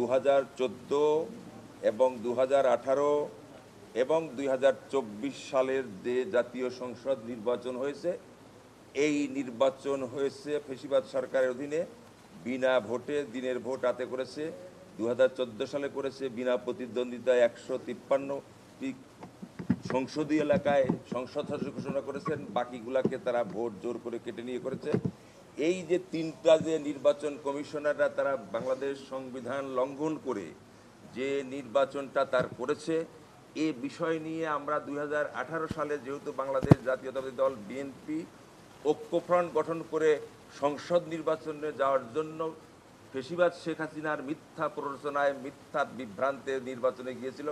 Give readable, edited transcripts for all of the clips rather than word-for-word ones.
2014 এবং 2018 এবং 2024 সালের যে জাতীয় সংসদ নির্বাচন হয়েছে, এই নির্বাচন হয়েছে ফ্যাসিবাদ সরকারের অধীনে বিনা ভোটে, দিনের ভোট রাতে করেছে। 2014 সালে করেছে বিনা প্রতিদ্বন্দ্বিতায় 153টি সংসদীয় এলাকায় সংসদ সদস্য ঘোষণা করেছেন, বাকিগুলাকে তারা ভোট জোর করে কেটে নিয়ে করেছে। এই যে তিনটা যে নির্বাচন কমিশনাররা তারা বাংলাদেশ সংবিধান লঙ্ঘন করে যে নির্বাচনটা তার করেছে, এ বিষয় নিয়ে আমরা 2018 সালে যেহেতু বাংলাদেশ জাতীয়তাবাদী দল বিএনপি ঐক্যফ্রন্ট গঠন করে সংসদ নির্বাচনে যাওয়ার জন্য ফ্যাসিবাদ শেখ হাসিনার মিথ্যা প্ররোচনায়, মিথ্যা বিভ্রান্তে নির্বাচনে গিয়েছিল।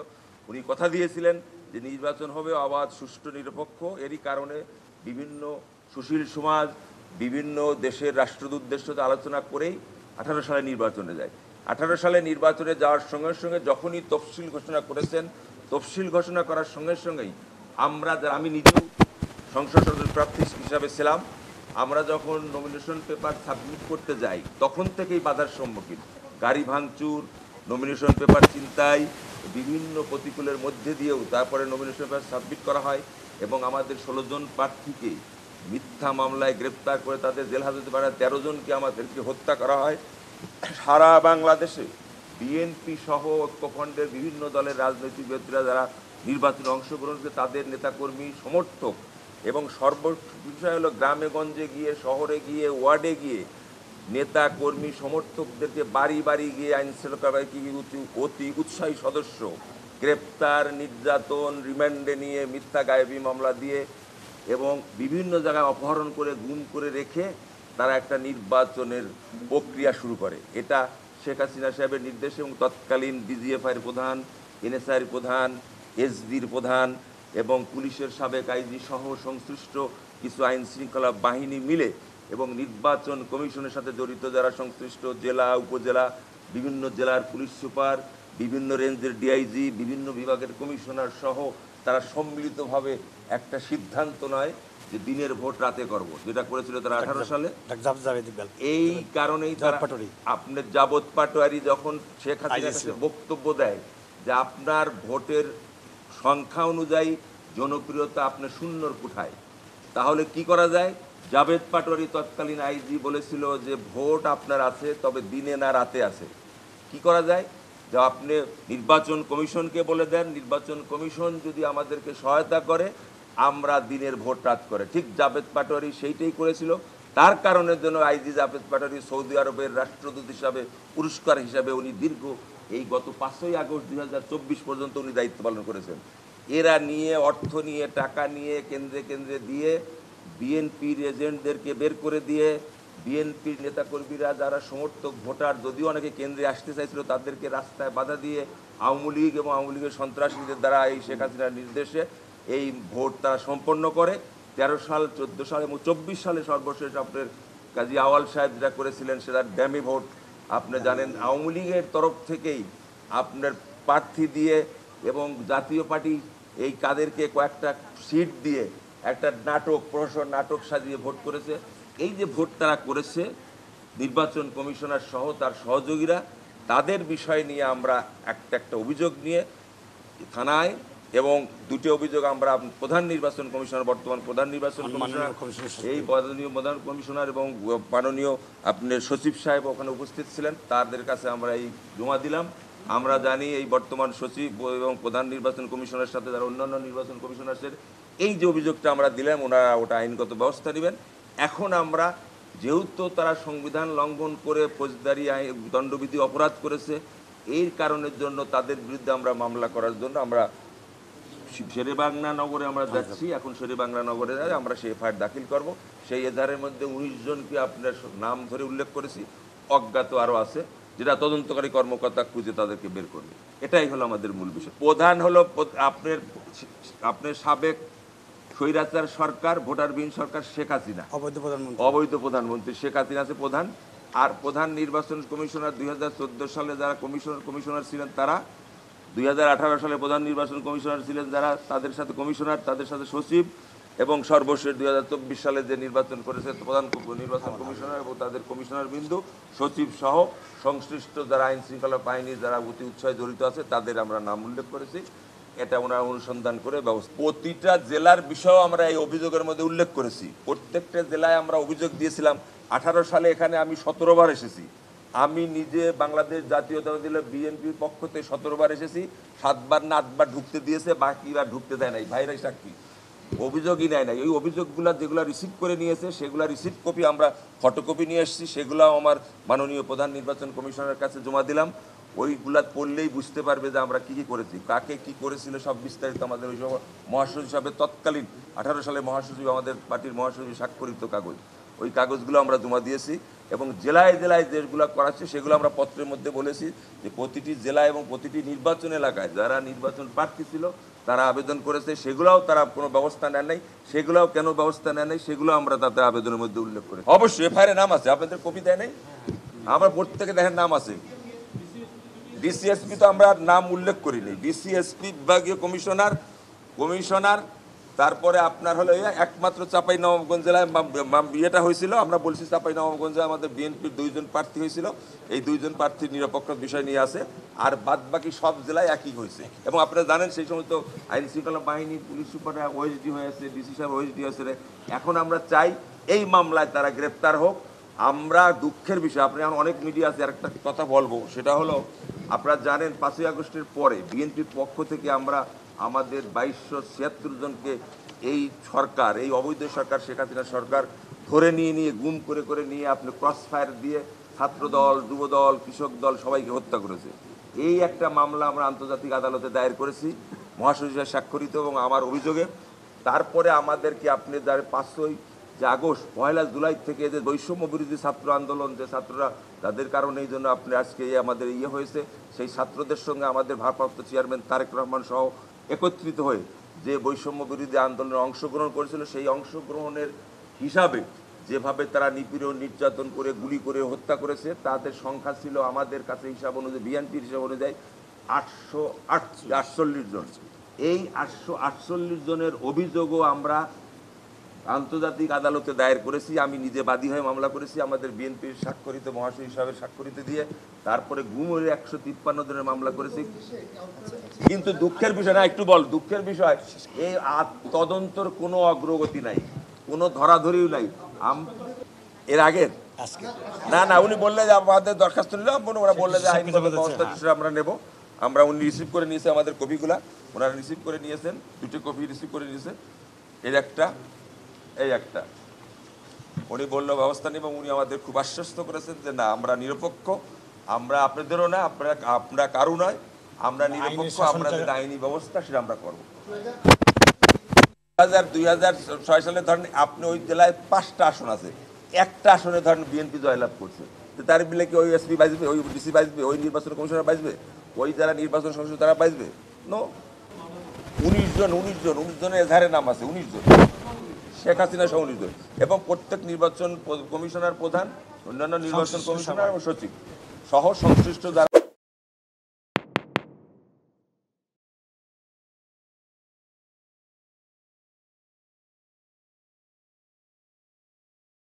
উনি কথা দিয়েছিলেন যে নির্বাচন হবে অবাধ, সুষ্ঠু, নিরপেক্ষ। এরই কারণে বিভিন্ন সুশীল সমাজ, বিভিন্ন দেশের রাষ্ট্রদূত সাথে আলোচনা করেই 18 সালে নির্বাচনে যায়। 18 সালে নির্বাচনে যাওয়ার সঙ্গে সঙ্গে যখনই তফসিল ঘোষণা করেছেন, তফসিল ঘোষণা করার সঙ্গে সঙ্গেই আমরা, আমি নিজেও সংসদ সদস্য প্রার্থী হিসাবে ছিলাম, আমরা যখন নমিনেশন পেপার সাবমিট করতে যাই তখন থেকেই বাধার সম্মুখীন। গাড়ি ভাঙচুর, নমিনেশন পেপার ছিনতাই, বিভিন্ন প্রতিকূলের মধ্যে দিয়েও তারপরে নমিনেশন পেপার সাবমিট করা হয় এবং আমাদের 16 জন প্রার্থীকে মিথ্যা মামলায় গ্রেপ্তার করে তাদের জেল হাজতে পাঠায়, 13 জনকে আমাদেরকে হত্যা করা হয়। সারা বাংলাদেশে বিএনপি সহ ঐক্যফ্রন্টের বিভিন্ন দলের রাজনৈতিক ব্যক্তিরা যারা নির্বাচনে অংশগ্রহণ করে তাদের নেতাকর্মী, সমর্থক এবং সর্ববিষয় হলো গ্রামে গঞ্জে গিয়ে, শহরে গিয়ে, ওয়ার্ডে গিয়ে নেতা কর্মী সমর্থকদেরকে বাড়ি বাড়ি গিয়ে আইনশৃঙ্খলা অতি উৎসাহী সদস্য গ্রেপ্তার, নির্যাতন, রিমান্ডে নিয়ে মিথ্যা গায়েবী মামলা দিয়ে এবং বিভিন্ন জায়গায় অপহরণ করে গুম করে রেখে তারা একটা নির্বাচনের প্রক্রিয়া শুরু করে। এটা শেখ হাসিনা সাহেবের নির্দেশে এবং তৎকালীন ডিজিএফআইয়ের প্রধান, এনএসআইয়ের প্রধান, এসডির প্রধান এবং পুলিশের সাবেক আইজি সহ সংশ্লিষ্ট কিছু আইন শৃঙ্খলা বাহিনী মিলে এবং নির্বাচন কমিশনের সাথে জড়িত যারা সংশ্লিষ্ট জেলা, উপজেলা, বিভিন্ন জেলার পুলিশ সুপার, বিভিন্ন রেঞ্জের ডিআইজি, বিভিন্ন বিভাগের কমিশনার সহ তারা সম্মিলিতভাবে একটা সিদ্ধান্ত নয় যে দিনের ভোট রাতে করব, যেটা করেছিল তারা 18 সালে। এই কারণেই তারা আপনার জাবত পাটোয়ারি যখন শেখ হাসিনার কাছে বক্তব্য দেয় যে আপনার ভোটের সংখ্যা অনুযায়ী জনপ্রিয়তা আপনার শূন্যর কোঠায়, তাহলে কি করা যায়? জাভেদ পাটোয়ারি তৎকালীন আইজি বলেছিল যে ভোট আপনার আছে, তবে দিনে না রাতে আছে। কি করা যায়? যা আপনি নির্বাচন কমিশনকে বলে দেন, নির্বাচন কমিশন যদি আমাদেরকে সহায়তা করে আমরা দিনের ভোট রাত করে। ঠিক জাভেদ পাটোয়ারি সেইটাই করেছিল। তার কারণের জন্য আইজি জাভেদ পাটোয়ারি সৌদি আরবের রাষ্ট্রদূত হিসাবে, পুরস্কার হিসাবে উনি দীর্ঘ এই গত 5ই আগস্ট 2024 পর্যন্ত উনি দায়িত্ব পালন করেছেন। এরা নিয়ে, অর্থ নিয়ে, টাকা নিয়ে কেন্দ্রে কেন্দ্রে দিয়ে বিএনপির এজেন্টদেরকে বের করে দিয়ে, বিএনপির নেতাকর্মীরা যারা সমর্থক ভোটার, যদিও অনেকে কেন্দ্রে আসতে চাইছিল, তাদেরকে রাস্তায় বাধা দিয়ে আওয়ামী লীগ এবং আওয়ামী লীগের সন্ত্রাসীদের দ্বারা এই শেখ হাসিনার নির্দেশে এই ভোট তারা সম্পন্ন করে। 13 সাল, 14 সাল এবং 24 সালে সর্বশেষ আপনার কাজী আওয়াল সাহেব যেটা করেছিলেন সেটা ড্যামি ভোট। আপনি জানেন আওয়ামী লীগের তরফ থেকেই আপনার প্রার্থী দিয়ে এবং জাতীয় পার্টি এই কাদেরকে কয়েকটা সিট দিয়ে একটা নাটক, প্রহসন নাটক সাজিয়ে ভোট করেছে। এই যে ভোট তারা করেছে, নির্বাচন কমিশনার সহ তার সহযোগীরা, তাদের বিষয় নিয়ে আমরা একটা অভিযোগ নিয়ে থানায়, এবং দুটি অভিযোগ আমরা প্রধান নির্বাচন কমিশনার, বর্তমান প্রধান নির্বাচন কমিশনার, এই মাননীয় প্রধান কমিশনার এবং মাননীয় আপনার সচিব সাহেব ওখানে উপস্থিত ছিলেন, তাদের কাছে আমরা এই জমা দিলাম। আমরা জানি এই বর্তমান সচিব এবং প্রধান নির্বাচন কমিশনারের সাথে যারা অন্যান্য নির্বাচন কমিশনারের এই যে অভিযোগটা আমরা দিলাম, ওনারা ওটা আইনগত ব্যবস্থা নেবেন। এখন আমরা যেহেতু তারা সংবিধান লঙ্ঘন করে ফৌজদারি দণ্ডবিধি অপরাধ করেছে, এই কারণের জন্য তাদের বিরুদ্ধে আমরা মামলা করার জন্য আমরা শেরেবাংলা নগরে আমরা যাচ্ছি। এখন শেরেবাংলা নগরে আমরা সেই এফআইআর দাখিল করব। সেই এজাহারের মধ্যে 19 জনকে আপনার নাম ধরে উল্লেখ করেছি, অজ্ঞাত আরও আছে, যেটা তদন্তকারী কর্মকর্তা খুঁজে তাদেরকে বের করবে। এটাই হলো আমাদের মূল বিষয়। প্রধান হলো আপনার সাবেক স্বৈরাচার সরকার, ভোটারবিহীন সরকার শেখ হাসিনা, অবৈধ প্রধানমন্ত্রী শেখ হাসিনা আছে প্রধান। আর প্রধান নির্বাচন কমিশনার 2014 সালে যারা কমিশনার ছিলেন তারা, 2018 সালে প্রধান নির্বাচন কমিশনার ছিলেন যারা, তাদের সাথে কমিশনার, তাদের সাথে সচিব এবং সর্বশেষ 2024 সালে যে নির্বাচন করেছে প্রধান নির্বাচন কমিশনার এবং তাদের কমিশনার বিন্দু সচিব সহ সংশ্লিষ্ট যারা আইন শৃঙ্খলা বাহিনী যারা অতি উৎসাহে জড়িত আছে তাদের আমরা নাম উল্লেখ করেছি। এটা ওনারা অনুসন্ধান করে ব্যবস্থা, প্রতিটা জেলার বিষয়েও আমরা এই অভিযোগের মধ্যে উল্লেখ করেছি। প্রত্যেকটা জেলায় আমরা অভিযোগ দিয়েছিলাম। 18 সালে এখানে আমি 17 বার এসেছি। আমি নিজে বাংলাদেশ জাতীয়তাবাদী দল বিএনপির পক্ষ থেকে 17 বার এসেছি, 7 বার না 8 বার ঢুকতে দিয়েছে, বাকিবার ঢুকতে দেয় নাই। ভাইরাই সাক্ষী, অভিযোগই নেয় নাই। ওই অভিযোগগুলো যেগুলো রিসিভ করে নিয়েছে সেগুলো রিসিভ কপি আমরা ফটোকপি নিয়ে এসেছি, সেগুলো আমার মাননীয় প্রধান নির্বাচন কমিশনারের কাছে জমা দিলাম। ওইগুলা পড়লেই বুঝতে পারবে যে আমরা কি কি করেছি, কাকে কি করেছিল, সব বিস্তারিত আমাদের ওই সময় মহাসচিব সাহেবের তৎকালীন 18 সালে মহাসচিব, আমাদের পার্টির মহাসচিব স্বাক্ষরিত কাগজ, ওই কাগজগুলো আমরা জমা দিয়েছি। এবং জেলায় জেলায় যেগুলো করাচ্ছে সেগুলো আমরা পত্রের মধ্যে বলেছি যে প্রতিটি জেলা এবং প্রতিটি নির্বাচন এলাকায় যারা নির্বাচন প্রার্থী ছিল তারা আবেদন করেছে, সেগুলোও তারা কোনো ব্যবস্থা নেন নাই। সেগুলোও কেন ব্যবস্থা নেন নাই সেগুলো আমরা তাদের আবেদনের মধ্যে উল্লেখ করি। অবশ্যই এফআইআর নাম আছে, আপনাদের কপি দেয় নাই, আমার প্রত্যেকে দেখেন নাম আছে। ডিসিএসপি তো আমরা নাম উল্লেখ করিনি। ডিসিএসপি বিভাগীয় কমিশনার তারপরে আপনার হলো একমাত্র চাঁপাইনবাবগঞ্জ জেলায় বিয়েটা হয়েছিল, আমরা বলছি চাঁপাইনবাবগঞ্জে আমাদের বিএনপির 2 জন প্রার্থী হয়েছিল, এই 2 জন প্রার্থীর নিরপেক্ষ বিষয় নিয়ে আছে, আর বাদ বাকি সব জেলায় একই হয়েছে। এবং আপনারা জানেন সেই সমস্ত আইন শৃঙ্খলা বাহিনী পুলিশ সুপার ওএসডি হয়েছে, ডিসি সাহেব ওএসডি হয়েছে। এখন আমরা চাই এই মামলায় তারা গ্রেপ্তার হোক। আমরা দুঃখের বিষয়, আপনি এখন অনেক মিডিয়া আছে, আর একটা কথা বলবো, সেটা হলো আপনারা জানেন 5ই আগস্টের পরে বিএনপির পক্ষ থেকে আমরা আমাদের 2276 জনকে এই সরকার, এই অবৈধ সরকার শেখ হাসিনা সরকার ধরে নিয়ে গুম করে নিয়ে আপনি ক্রস ফায়ার দিয়ে ছাত্রদল, যুবদল, কৃষক দল সবাইকে হত্যা করেছে। এই একটা মামলা আমরা আন্তর্জাতিক আদালতে দায়ের করেছি মহাসচিবের স্বাক্ষরিত এবং আমার অভিযোগে। তারপরে আমাদেরকে আপনি যার 5ই আগস্ট 1 জুলাই থেকে যে বৈষম্য বিরোধী ছাত্র আন্দোলন, যে ছাত্ররা যাদের কারণে এই জন্য আপনি আজকে আমাদের হয়েছে, সেই ছাত্রদের সঙ্গে আমাদের ভারপ্রাপ্ত চেয়ারম্যান তারেক রহমান সহ একত্রিত হয়ে যে বৈষম্য বিরোধী আন্দোলনে অংশগ্রহণ করেছিল, সেই অংশগ্রহণের হিসাবে যেভাবে তারা নিপীড়ন নির্যাতন করে গুলি করে হত্যা করেছে, তাদের সংখ্যা ছিল আমাদের কাছে হিসাব অনুযায়ী, বিএনপির হিসাব অনুযায়ী 848 জন। এই 848 জনের অভিযোগও আমরা আন্তর্জাতিক আদালতে দায়ের করেছি। আমি নিজে বাদী হয়ে মামলা করেছি, আমাদের বিএনপির স্বাক্ষরিত মহাসচিব সাহেবের স্বাক্ষরিত দিয়ে। তারপরে গুমের 153 জনের মামলা করেছি। কিন্তু দুঃখের বিষয় না, একটু বল, দুঃখের বিষয় এই তদন্তর কোনো অগ্রগতি নাই, কোনো ধরাধরিও নাই। এর আগের না উনি বললে যে আমাদের দরখাস্ত নিলাম, ওরা বললে যে আইনগত ব্যবস্থা হিসেবে আমরা নেব। উনি রিসিভ করে নিয়েছে আমাদের কপিগুলা, ওনারা রিসিভ করে নিয়েছেন, 2টি কপি রিসিভ করে নিয়েছে। এই একটা উনি বললো ব্যবস্থা নেব। উনি আমাদের খুব আশ্বস্ত করেছেন যে না, আমরা নিরপেক্ষ, আমরা আপনাদেরও না, আপনারা কারো নয়, আমরা নিরপেক্ষ, আমরা যেটা আইনি ব্যবস্থা সেটা আমরা করবো। 2006 সালে ধরেন আপনি ওই জেলায় 5টা আসন আছে, একটা আসনে ধরেন বিএনপি জয়লাভ করছে, তার মিলে কি ওই এসপি বাঁচবে, ওই ডিসি বাঁচবে, ওই নির্বাচন কমিশনার বাঁচবে, ওই যারা নির্বাচন সংসদ তারা বাঁচবে? নো। 19 জনের এজাহারে নাম আছে, 19 জন, শেখ হাসিনা সহ 19 জন, এবং প্রত্যেক নির্বাচন কমিশনার প্রধান, অন্যান্য নির্বাচন কমিশনার এবং সচিব সহ সংশ্লিষ্ট যারা